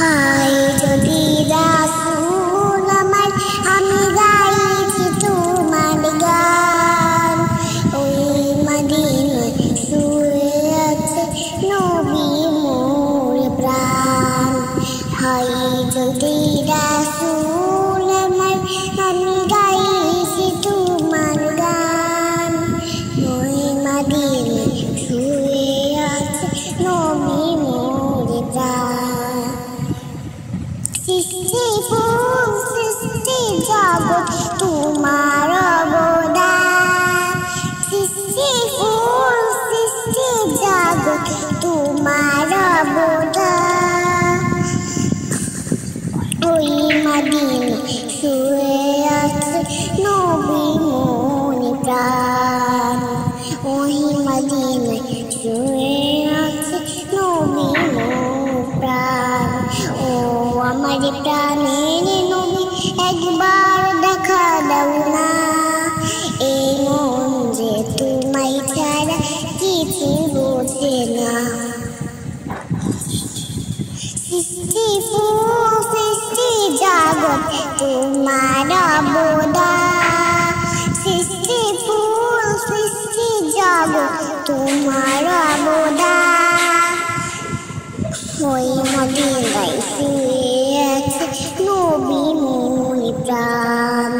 হায় যদি রাসূল আমার, আমি গাইছি তোমার গান। ওই মদিনায় শুয়ে আছে নবী মোর প্রাণ। হায় যদি রাসূল আমার, আমি গাইছি তোমার গান। ওই মদিনায় শুয়ে আছে নবী মোর প্রাণ। সৃষ্টি ফুল সৃষ্টি জগৎ তোমার অবদান। সৃষ্টি ফুল সৃষ্টি জগৎ তোমার অবদান। ওই মদিনায় শুয়ে আছে নবী মোর প্রাণ। ওই মদিনায় শুয়ে আছে নবী মোর প্রাণ। ও আমার প্রাণের নবী, একবার দেখা দাও না। এই মন যে তোমায় ছাড়া কিছু বোঝে না। সৃষ্টি ফুল সৃষ্টি জগৎ তোমার অবদান। সৃষ্টি ফুল সৃষ্টি জগৎ তোমার অবদান। ওই মদিনায় শুয়ে আছে নবী মোর প্রাণ।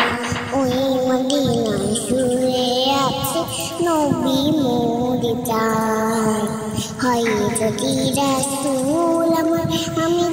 ওই মদিনায় শুয়ে আছে নবী মোর প্রাণ। হয় যদি রাসূল আমার, আমি